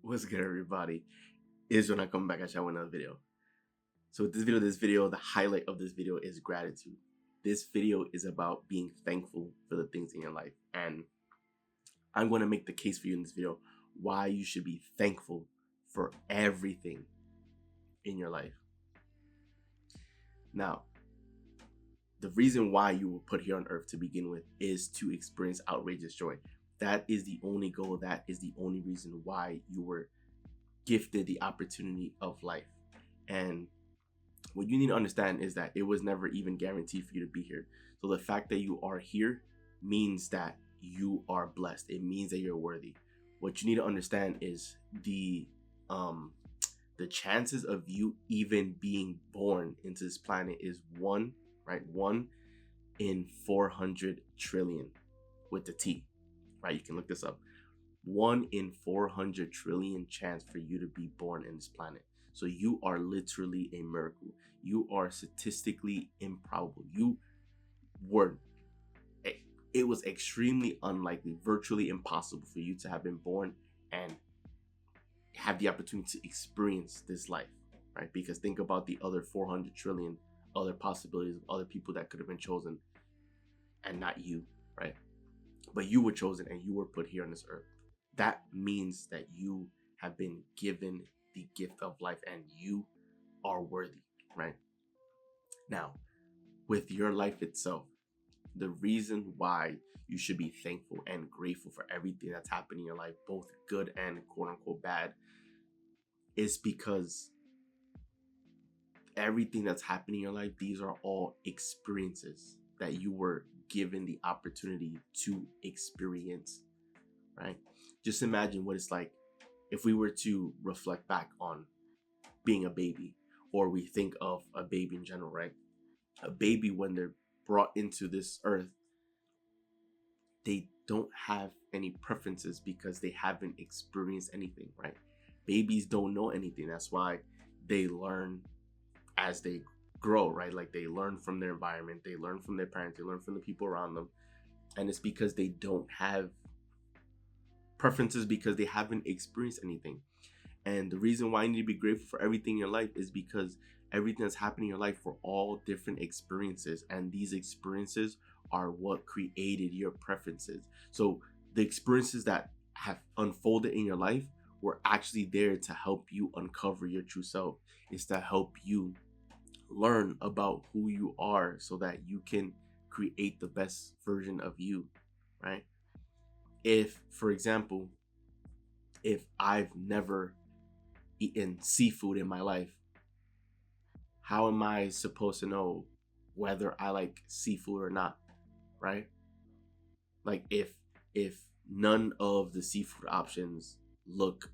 What's good, everybody? Is when I come back at you with another video. So with this video, the highlight of this video is gratitude. This video is about being thankful for the things in your life, and I'm going to make the case for you in this video why you should be thankful for everything in your life. Now, the reason why you were put here on earth to begin with is to experience outrageous joy. That is the only goal. That is the only reason why you were gifted the opportunity of life. And what you need to understand is that it was never even guaranteed for you to be here. So the fact that you are here means that you are blessed. It means that you're worthy. What you need to understand is the chances of you even being born into this planet is 1 in 400 trillion with the T, right? You can look this up. 1 in 400 trillion chance for you to be born in this planet. So you are literally a miracle. You are statistically improbable. It was extremely unlikely, virtually impossible for you to have been born and have the opportunity to experience this life, right? Because think about the other 400 trillion other possibilities of other people that could have been chosen and not you, right? But you were chosen and you were put here on this earth. That means that you have been given the gift of life and you are worthy, right? Now, with your life itself, the reason why you should be thankful and grateful for everything that's happening in your life, both good and quote unquote bad, is because everything that's happening in your life, these are all experiences that you were given the opportunity to experience, right? Just imagine what it's like if we were to reflect back on being a baby, or we think of a baby in general, right? A baby, when they're brought into this earth, they don't have any preferences because they haven't experienced anything, right? Babies don't know anything. That's why they learn as they grow, right? Like they learn from their environment, they learn from their parents, they learn from the people around them. And it's because they don't have preferences because they haven't experienced anything. And the reason why you need to be grateful for everything in your life is because everything that's happening in your life for all different experiences, and these experiences are what created your preferences. So the experiences that have unfolded in your life were actually there to help you uncover your true self. It's to help you learn about who you are so that you can create the best version of you, right? If, for example, if I've never eaten seafood in my life, how am I supposed to know whether I like seafood or not, right? Like if none of the seafood options look,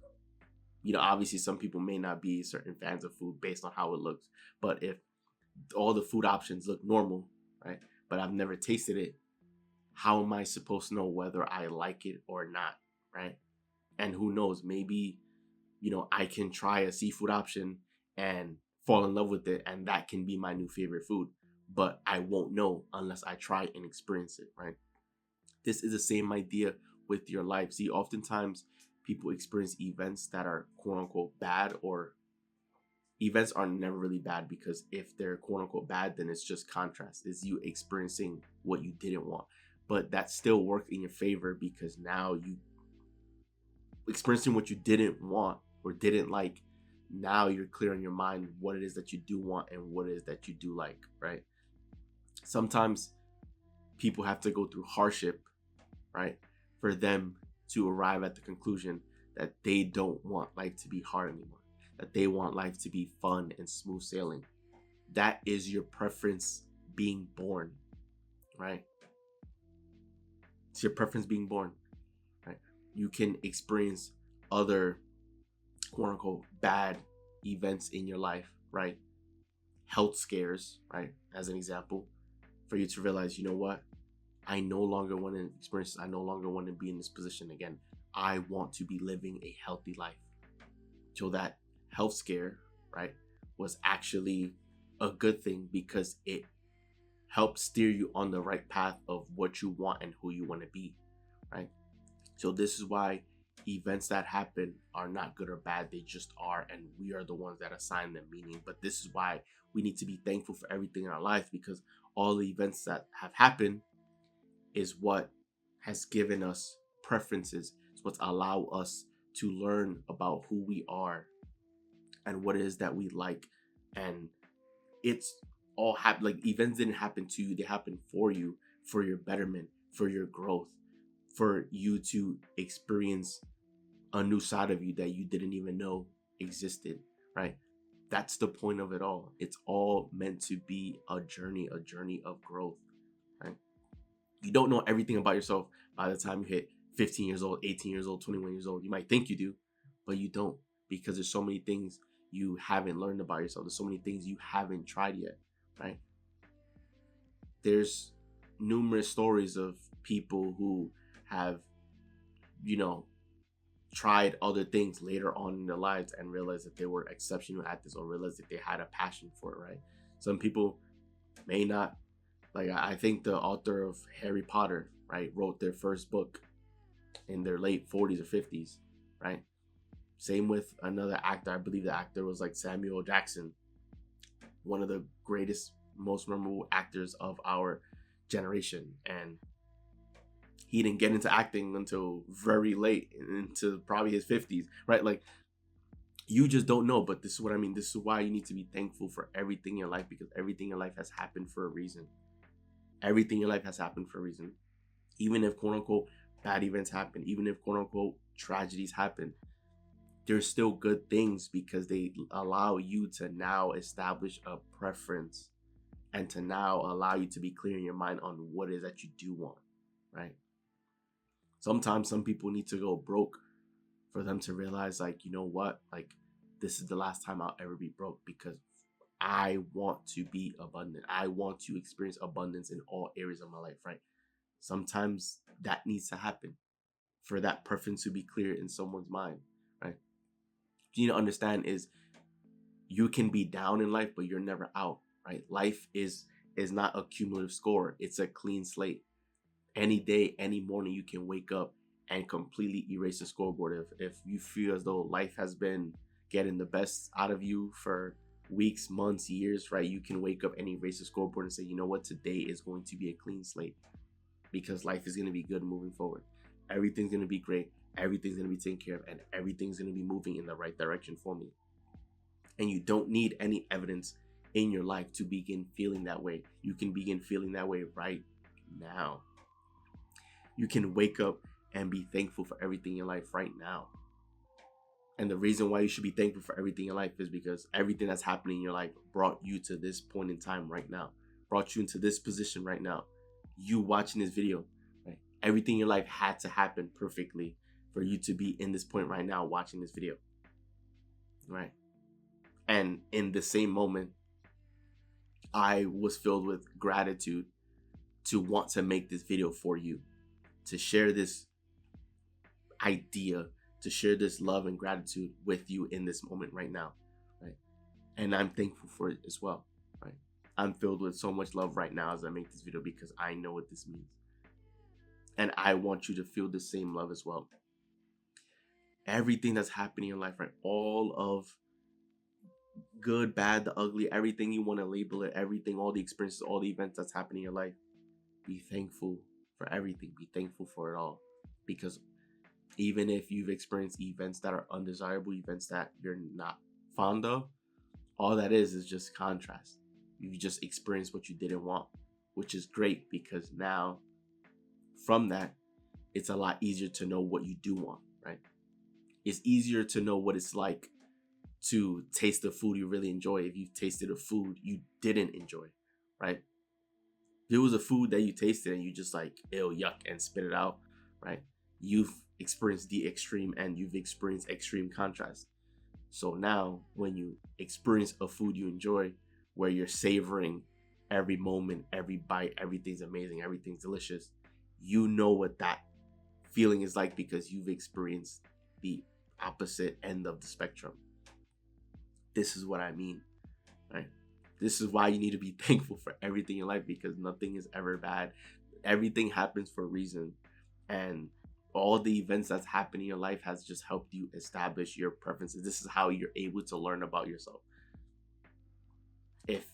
obviously some people may not be certain fans of food based on how it looks, but if all the food options look normal, right, but I've never tasted it, how am I supposed to know whether I like it or not, right? And who knows, maybe, I can try a seafood option and fall in love with it, and that can be my new favorite food, but I won't know unless I try and experience it, right? This is the same idea with your life. See, oftentimes people experience events that are quote unquote bad, or events are never really bad, because if they're quote unquote bad, then it's just contrast. It's you experiencing what you didn't want. But that still worked in your favor because now you experiencing what you didn't want or didn't like. Now you're clear in your mind what it is that you do want and what it is that you do like, right? Sometimes people have to go through hardship, right, for them to arrive at the conclusion that they don't want life to be hard anymore, that they want life to be fun and smooth sailing. That is your preference being born, right? It's your preference being born, right? You can experience other quote unquote bad events in your life, right? Health scares, right? As an example, for you to realize, you know what? I no longer want to experience this. I no longer want to be in this position again. I want to be living a healthy life. So that health scare, right, was actually a good thing because it helps steer you on the right path of what you want and who you want to be, right? So this is why events that happen are not good or bad. They just are, and we are the ones that assign them meaning. But this is why we need to be thankful for everything in our life, because all the events that have happened is what has given us preferences. It's what's allowed us to learn about who we are and what it is that we like. And it's all happen, like events didn't happen to you, they happened for you, for your betterment, for your growth, for you to experience a new side of you that you didn't even know existed, right? That's the point of it all. It's all meant to be a journey of growth, right? You don't know everything about yourself by the time you hit 15 years old, 18 years old, 21 years old. You might think you do, but you don't, because there's so many things you haven't learned about yourself. There's so many things you haven't tried yet, right? There's numerous stories of people who have, you know, tried other things later on in their lives and realized that they were exceptional at this, or realized that they had a passion for it, right? Some people may not. Like, I think the author of Harry Potter, right, wrote their first book in their late 40s or 50s, right? Same with another actor. I believe the actor was like Samuel Jackson, one of the greatest, most memorable actors of our generation. And he didn't get into acting until very late, into probably his 50s, right? Like, you just don't know. But this is what I mean. This is why you need to be thankful for everything in your life, because everything in your life has happened for a reason. Everything in your life has happened for a reason. Even if quote unquote bad events happen, even if quote unquote tragedies happen, there's still good things, because they allow you to now establish a preference, and to now allow you to be clear in your mind on what it is that you do want, right? Sometimes some people need to go broke for them to realize, like, you know what, like, this is the last time I'll ever be broke, because I want to be abundant. I want to experience abundance in all areas of my life, right? Sometimes that needs to happen for that preference to be clear in someone's mind, right? What you need to understand is you can be down in life, but you're never out, right? Life is not a cumulative score. It's a clean slate. Any day, any morning, you can wake up and completely erase the scoreboard. If you feel as though life has been getting the best out of you for weeks, months, years, right? You can wake up and erase the scoreboard and say, you know what, today is going to be a clean slate, because life is going to be good moving forward. Everything's going to be great. Everything's going to be taken care of, and everything's going to be moving in the right direction for me. And you don't need any evidence in your life to begin feeling that way. You can begin feeling that way right now. You can wake up and be thankful for everything in your life right now. And the reason why you should be thankful for everything in your life is because everything that's happening in your life brought you to this point in time right now, brought you into this position right now. You watching this video, right? Everything in your life had to happen perfectly for you to be in this point right now watching this video, right? And in the same moment, I was filled with gratitude to want to make this video for you, to share this idea, to share this love and gratitude with you in this moment right now, right? And I'm thankful for it as well, right? I'm filled with so much love right now as I make this video, because I know what this means. And I want you to feel the same love as well. Everything that's happening in your life, right? All of good, bad, the ugly, everything you want to label it, everything, all the experiences, all the events that's happening in your life. Be thankful for everything. Be thankful for it all. Because even if you've experienced events that are undesirable, events that you're not fond of, all that is just contrast. You just experienced what you didn't want, which is great, because now from that, it's a lot easier to know what you do want, right? It's easier to know what it's like to taste the food you really enjoy if you've tasted a food you didn't enjoy, right? If it was a food that you tasted and you just like, ew, yuck, and spit it out, right? You've experienced the extreme, and you've experienced extreme contrast. So now when you experience a food you enjoy, where you're savoring every moment, every bite, everything's amazing, everything's delicious, you know what that feeling is like, because you've experienced the opposite end of the spectrum. This is what I mean, right? This is why you need to be thankful for everything in life, because nothing is ever bad. Everything happens for a reason. And all the events that's happened in your life has just helped you establish your preferences. This is how you're able to learn about yourself. If,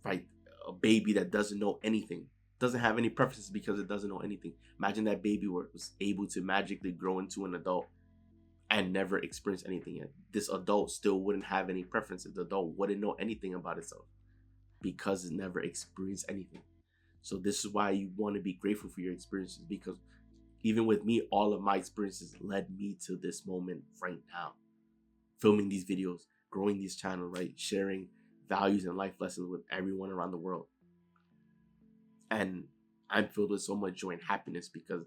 right, a baby that doesn't know anything, doesn't have any preferences because it doesn't know anything. Imagine that baby was able to magically grow into an adult and never experience anything yet. This adult still wouldn't have any preferences. The adult wouldn't know anything about itself because it never experienced anything. So this is why you want to be grateful for your experiences, because even with me, all of my experiences led me to this moment right now. Filming these videos, growing this channel, right? Sharing values and life lessons with everyone around the world. And I'm filled with so much joy and happiness because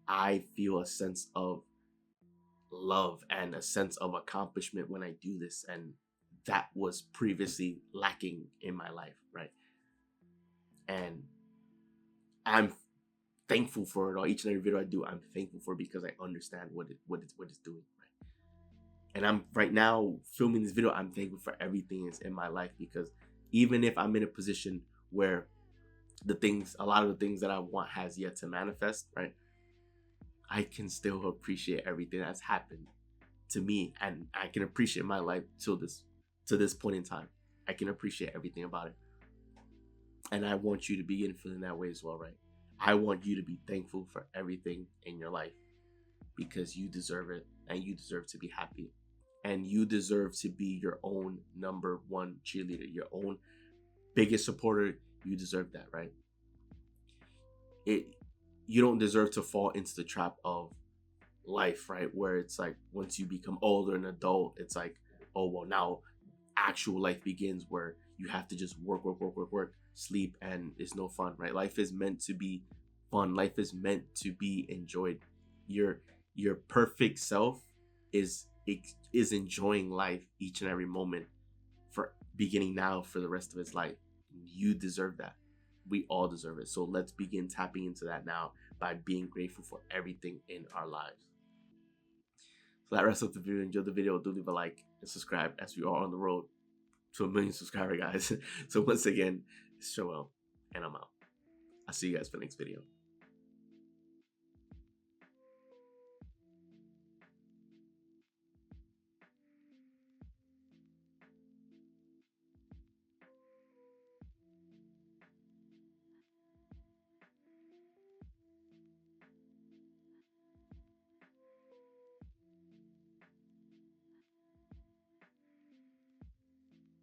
I feel a sense of love and a sense of accomplishment when I do this. And that was previously lacking in my life, right? And I'm thankful for it all. Each and every video I do, I'm thankful for it because I understand what it's doing, right? And I'm right now filming this video, I'm thankful for everything that's in my life, because even if I'm in a position where a lot of the things that I want has yet to manifest, right? I can still appreciate everything that's happened to me, and I can appreciate my life to this point in time. I can appreciate everything about it. And I want you to begin feeling that way as well, right? I want you to be thankful for everything in your life because you deserve it, and you deserve to be happy, and you deserve to be your own number one cheerleader, your own biggest supporter. You deserve that, right? You don't deserve to fall into the trap of life, right? Where it's like once you become older and adult, it's like, oh well, now actual life begins where you have to just work, sleep, and it's no fun, right? Life is meant to be fun. Life is meant to be enjoyed. Your perfect self is enjoying life each and every moment, for beginning now for the rest of its life. You deserve that. We all deserve it. So let's begin tapping into that now by being grateful for everything in our lives. So that wraps up the video. Enjoy the video. Do leave a like and subscribe as we are on the road to 1 million subscribers, guys. So once again, it's Joel, and I'm out. I'll see you guys for the next video.